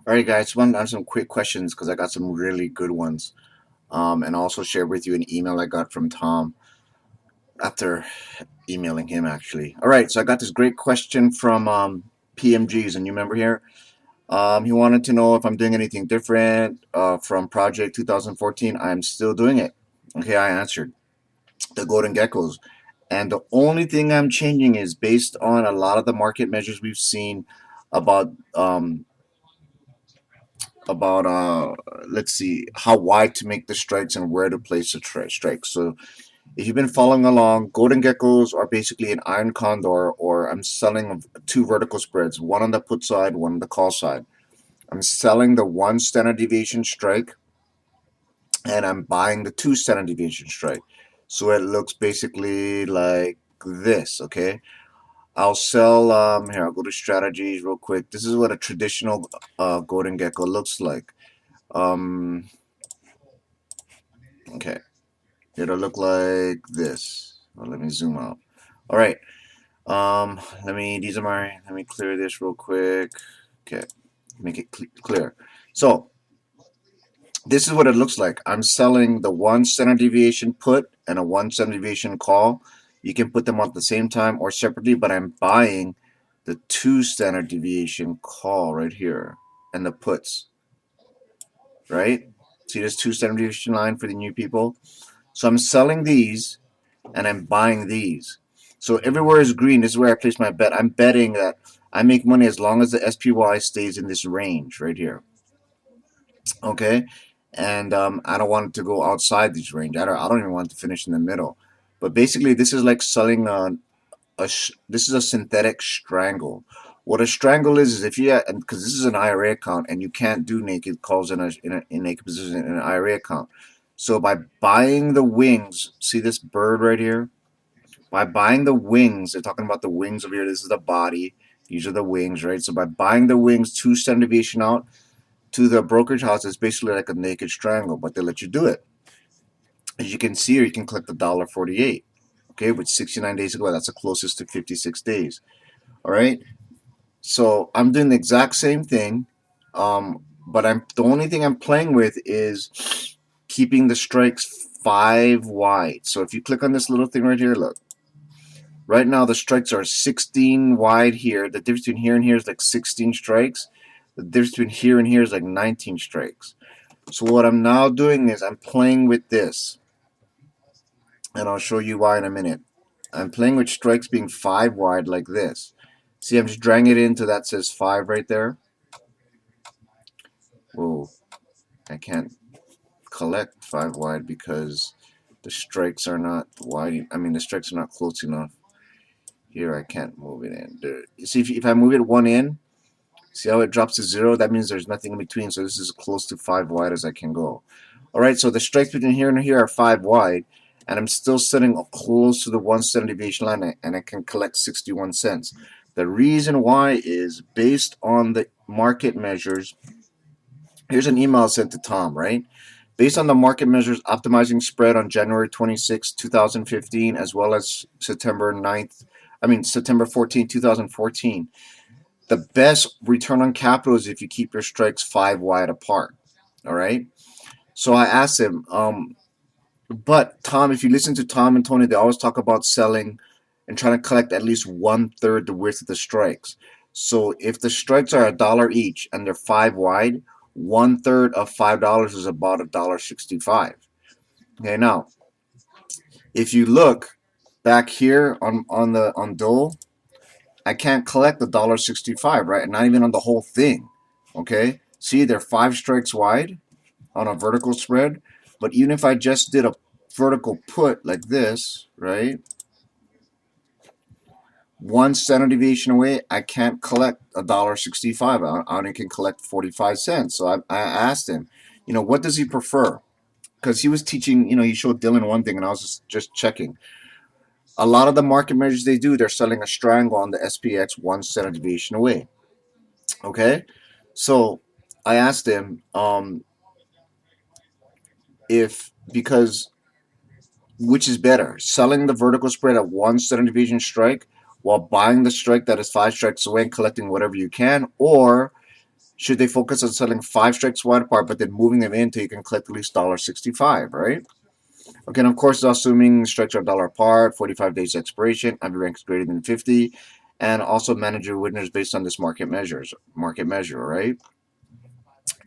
All right, guys. Want to answer some quick questions because I got some really good ones. And also share with you an email I got from Tom after emailing him actually. All right, so I got this great question from PMG's, and you remember here. He wanted to know if I'm doing anything different from Project 2014. I'm still doing it. Okay, I answered the Golden Geckos, and the only thing I'm changing is based on a lot of the market measures we've seen about about let's see how wide to make the strikes and where to place the strikes. So if you've been following along, golden geckos are basically an iron condor, or I'm selling two vertical spreads, one on the put side, one on the call side. I'm selling the one standard deviation strike, and I'm buying the two standard deviation strike. So it looks basically like this. Okay, I'll sell. Here, I'll go to strategies real quick. This is what a traditional golden gecko looks like. Um, okay, it'll look like this. Well, let me zoom out. All right. Let me clear this real quick. Okay, make it clear. So this is what it looks like. I'm selling the one standard deviation put and a one standard deviation call. You can put them at the same time or separately, but I'm buying the two standard deviation call right here and the puts, right? See this two standard deviation line for the new people? So I'm selling these and I'm buying these. So everywhere is green. This is where I place my bet. I'm betting that I make money as long as the SPY stays in this range right here. Okay, and I don't want it to go outside this range. I don't even want it to finish in the middle. But basically, this is like selling this is a synthetic strangle. What a strangle is if you, because this is an IRA account and you can't do naked calls in naked position in an IRA account. So by buying the wings, see this bird right here? By buying the wings, they're talking about the wings over here. This is the body. These are the wings, right? So by buying the wings, two standard deviation out to the brokerage house, it's basically like a naked strangle, but they let you do it. As you can see here, you can collect $1.48. Okay, which 69 days ago, that's the closest to 56 days. All right. So I'm doing the exact same thing, but I'm the only thing I'm playing with is keeping the strikes 5 wide. So if you click on this little thing right here, look. Right now the strikes are 16 wide here. The difference between here and here is like 16 strikes. The difference between here and here is like 19 strikes. So what I'm now doing is I'm playing with this, and I'll show you why in a minute. I'm playing with strikes being 5 wide like this. See, I'm just dragging it into that says 5 right there. Whoa, I can't collect 5 wide because the strikes are not wide. I mean, the strikes are not close enough. Here, I can't move it in. You see, if I move it one in, see how it drops to 0? That means there's nothing in between. So this is as close to 5 wide as I can go. All right, so the strikes between here and here are 5 wide, and I'm still sitting close to the 170 deviation line, and I can collect 61 cents. The reason why is based on the market measures. Here's an email sent to Tom, right? Based on the market measures optimizing spread on January 26, 2015, as well as September 14, 2014. The best return on capital is if you keep your strikes 5 wide apart. All right. So I asked him, but Tom, if you listen to Tom and Tony, they always talk about selling and trying to collect at least 1/3 the width of the strikes. So if the strikes are $1 each and they're 5 wide, 1/3 of $5 is about $1.65. Okay, now if you look back here on Dole, I can't collect $1.65, right? And not even on the whole thing. Okay, see, they're 5 strikes wide on a vertical spread, but even if I just did a vertical put like this, right? One standard deviation away, I can't collect $1.65. I only can collect 45 cents. So I asked him, what does he prefer? Because he was teaching, he showed Dylan one thing, and I was just checking. A lot of the market measures they do, they're selling a strangle on the SPX one standard deviation away. Okay, so I asked him if because which is better, selling the vertical spread at one standard deviation strike while buying the strike that is 5 strikes away and collecting whatever you can, or should they focus on selling 5 strikes wide apart, but then moving them in till you can collect at least $1.65, right? Okay, and of course, assuming strikes are $1 apart, 45 days expiration, average rank is greater than 50, and also manage your winners based on this market measure, right?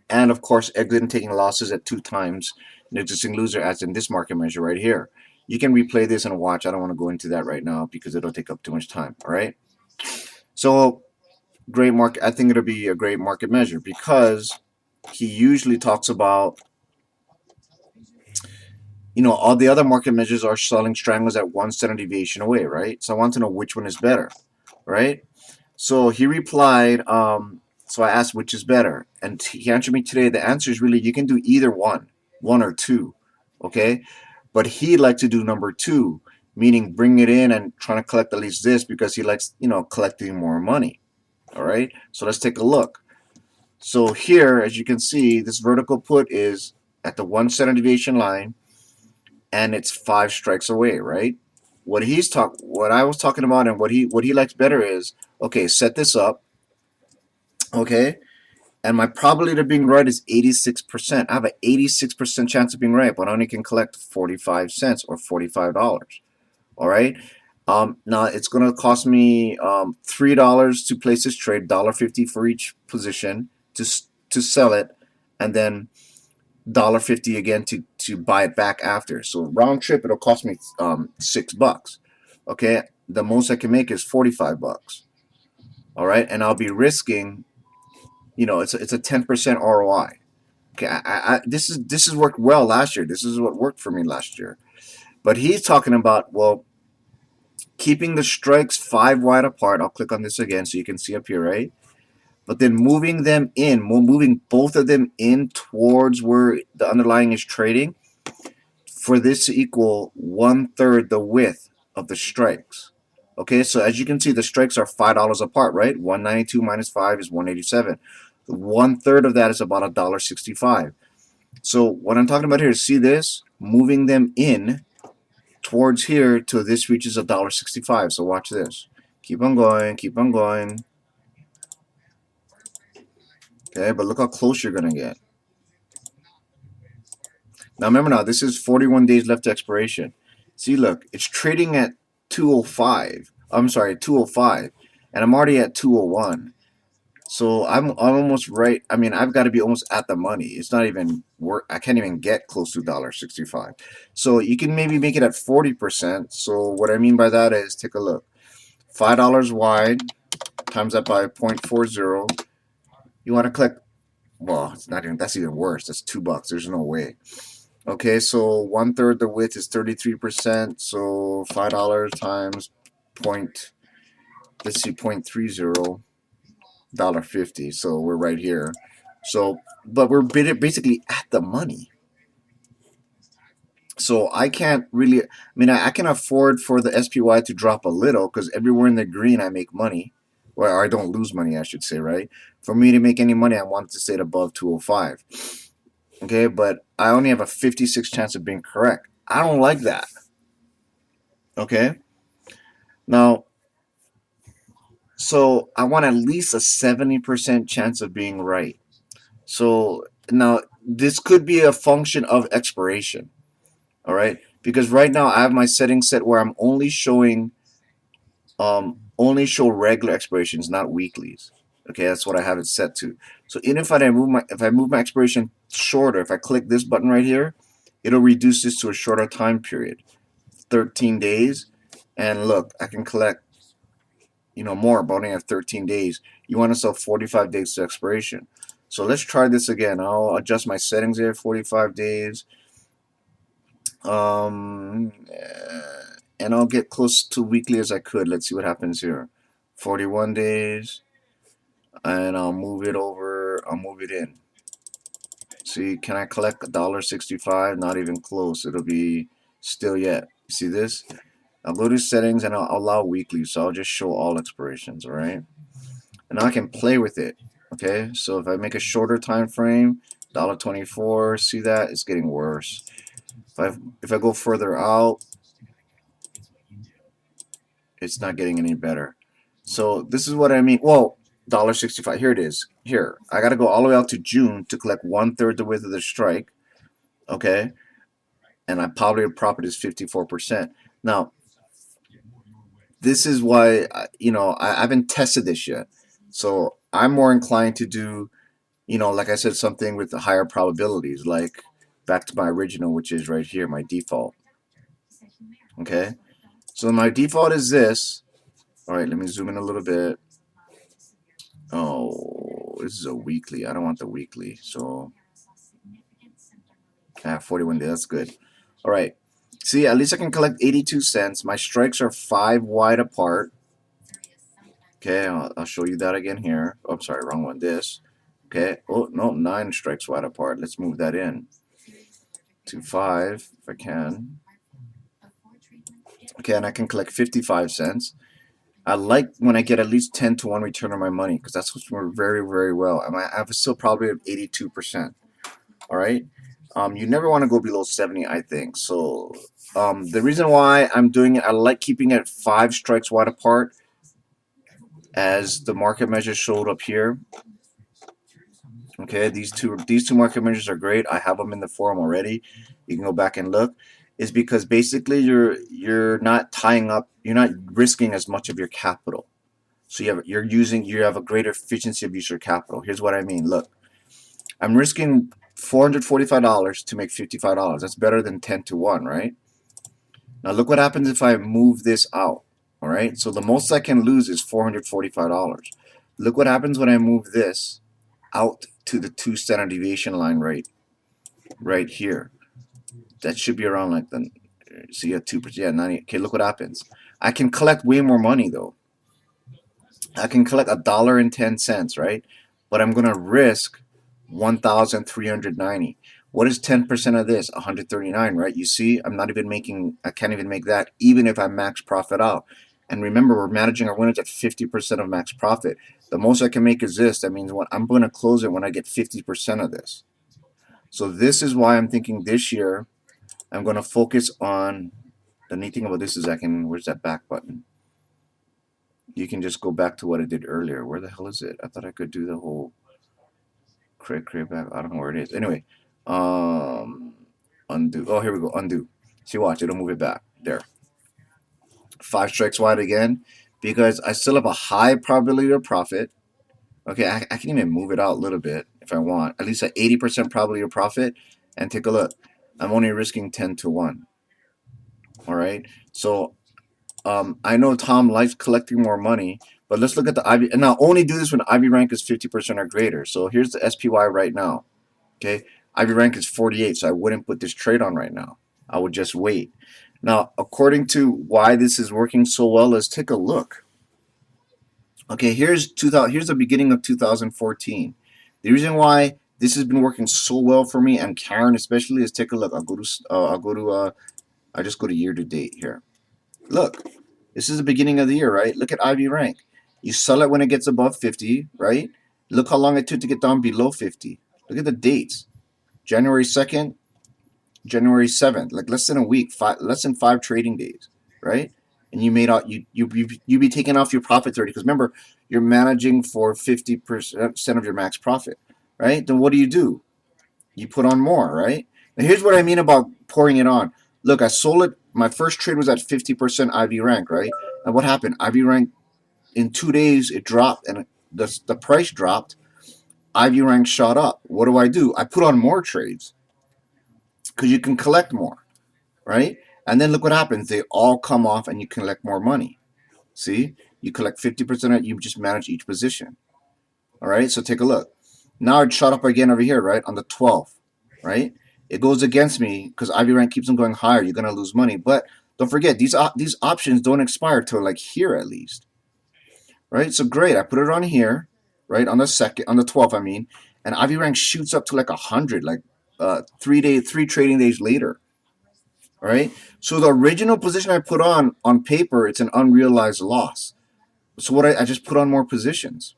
And of course, exit and taking losses at 2 times an existing loser, as in this market measure right here. You can replay this and watch. I don't want to go into that right now because it'll take up too much time. All right. So great market. I think it'll be a great market measure because he usually talks about, all the other market measures are selling strangles at 1 standard deviation away, right? So I want to know which one is better, right? So he replied, so I asked which is better, and he answered me today. The answer is really you can do either one or two, okay? But he'd like to do number two, meaning bring it in and trying to collect at least this because he likes, collecting more money. All right, so let's take a look. So here, as you can see, this vertical put is at the 1 standard deviation line, and it's 5 strikes away, right? What I was talking about, and what he likes better is, okay, set this up, okay, and my probability of being right is 86%. I have an 86% chance of being right, but I only can collect 45 cents or $45. All right. Now it's going to cost me $3 to place this trade, $1.50 for each position to sell it, and then $1.50 again to buy it back after. So round trip, it'll cost me $6. Okay, the most I can make is $45. All right, and I'll be risking, it's a 10% ROI. Okay, this is worked well last year. This is what worked for me last year. But he's talking about, well, keeping the strikes 5 wide apart. I'll click on this again so you can see up here, right? But then moving them in, moving both of them in towards where the underlying is trading, for this to equal 1/3 the width of the strikes. Okay, so as you can see, the strikes are $5 apart, right? 192 minus 5 is 187. 1/3 of that is about $1.65. So what I'm talking about here is, see this? Moving them in towards here till this reaches $1.65. So watch this. Keep on going, keep on going. Okay, but look how close you're gonna get. Now remember, this is 41 days left to expiration. See, look, it's trading at 205. I'm sorry, 205, and I'm already at 201. So I'm almost right. I mean, I've got to be almost at the money. It's not even work. I can't even get close to $1.65. So you can maybe make it at 40%. So what I mean by that is, take a look. $5 wide times that by 0.40. You want to collect. Well, it's not even. That's even worse. That's $2. There's no way. Okay, so 1/3 the width is 33%. So $5 times point. Let's see, 0.30. $1.50. So we're right here. So, but we're basically at the money. So I can't really. I mean, I can afford for the SPY to drop a little because everywhere in the green I make money. Well, I don't lose money, I should say, right? For me to make any money, I want it to stay above 205. Okay, but I only have a 56 chance of being correct. I don't like that. Okay. Now, so I want at least a 70% chance of being right. So now this could be a function of expiration. All right, because right now I have my settings set where I'm only showing only show regular expirations, not weeklies. Okay, that's what I have it set to. So even if I move my expiration shorter, if I click this button right here, it'll reduce this to a shorter time period, 13 days. And look, I can collect more, but only have 13 days. You want to sell 45 days to expiration. So let's try this again. I'll adjust my settings here, 45 days. And I'll get close to weekly as I could. Let's see what happens here. 41 days. And I'll move it over. I'll move it in. See, can I collect $1.65? Not even close. It'll be still yet. See this? I'll go to settings and I'll allow weekly. So I'll just show all expirations, all right? And now I can play with it. Okay, so if I make a shorter time frame, $1.24, see that? It's getting worse. If I go further out, it's not getting any better. So this is what I mean. Well, $1.65. Here it is. Here, I got to go all the way out to June to collect 1/3 the width of the strike. Okay, and I probably profit is 54%. Now, this is why I haven't tested this yet, so I'm more inclined to do like I said, something with the higher probabilities, like back to my original, which is right here, my default. Okay, so my default is this. All right, let me zoom in a little bit. Oh, this is a weekly. I don't want the weekly. So, 41 days. That's good. All right. See, at least I can collect 82 cents. My strikes are 5 wide apart. Okay, I'll show you that again here. Oh, I'm sorry, wrong one. This. Okay. Oh, no, 9 strikes wide apart. Let's move that in to 5 if I can. Okay, and I can collect 55 cents. I like when I get at least 10 to 1 return on my money because that's what's worked very, very well. I have still probably 82%. All right. You never want to go below 70, I think. So the reason why I'm doing it, I like keeping it 5 strikes wide apart as the market measures showed up here. Okay, these two market measures are great. I have them in the forum already. You can go back and look. Is because basically you're not tying up, you're not risking as much of your capital. So you have a greater efficiency of use of your capital. Here's what I mean. Look, I'm risking $445 to make $55. That's better than 10 to 1, right? Now look what happens if I move this out. All right, so the most I can lose is $445. Look what happens when I move this out to the 2 standard deviation line right here. That should be around like the, so you have 2%, yeah, 90. Okay, look what happens. I can collect way more money though. I can collect $1.10, right? But I'm gonna risk 1,390. What is 10% of this? 139, right? You see, I can't even make that even if I max profit out. And remember, we're managing our winners at 50% of max profit. The most I can make is this. That means I'm going to close it when I get 50% of this. So this is why I'm thinking this year I'm going to focus on, the neat thing about this is where's that back button? You can just go back to what I did earlier. Where the hell is it? I thought I could do the whole create back. I don't know where it is. Anyway, undo. Oh, here we go. Undo. See, watch. It'll move it back. There. 5 strikes wide again because I still have a high probability of profit. Okay, I can even move it out a little bit if I want. At least at 80% probability of profit. And take a look. I'm only risking 10 to 1. All right. So I know Tom likes collecting more money, but let's look at the IB. And now only do this when IB rank is 50% or greater. So here's the SPY right now. Okay, IB rank is 48, so I wouldn't put this trade on right now. I would just wait. Now, according to why this is working so well, let's take a look. Okay, here's the beginning of 2014. The reason why this has been working so well for me and Karen especially is take a look. I just go to year to date here. Look, this is the beginning of the year, right? Look at IB rank. You sell it when it gets above 50, right? Look how long it took to get down below 50. Look at the dates. January 2nd, January 7th, like less than a week, less than 5 trading days, right? And you made out you be taking off your profit 30 because remember you're managing for 50% of your max profit, right? Then what do? You put on more, right? Now here's what I mean about pouring it on. Look, I sold it. My first trade was at 50% IB rank, right? And what happened? IB rank in 2 days it dropped and the price dropped. IB rank shot up. What do? I put on more trades because you can collect more, right? And then look what happens. They all come off and you collect more money. See? You collect 50%, you just manage each position. All right? So take a look. Now it shot up again over here, right? On the 12th, right? It goes against me because IB rank keeps on going higher. You're going to lose money. But don't forget, these options don't expire till like here at least. Right? So great. I put it on here, right? On the 12th, I mean. And IB rank shoots up to like 100, like 3 trading days later. All right. So the original position I put on paper, it's an unrealized loss. So what I just put on more positions.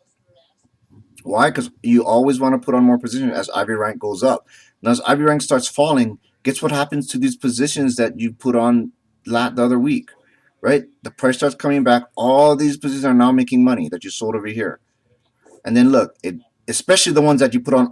Why? Because you always want to put on more positions as IB rank goes up. Now as IB rank starts falling, guess what happens to these positions that you put on the other week, right? The price starts coming back. All these positions are now making money that you sold over here. And then look, it especially the ones that you put on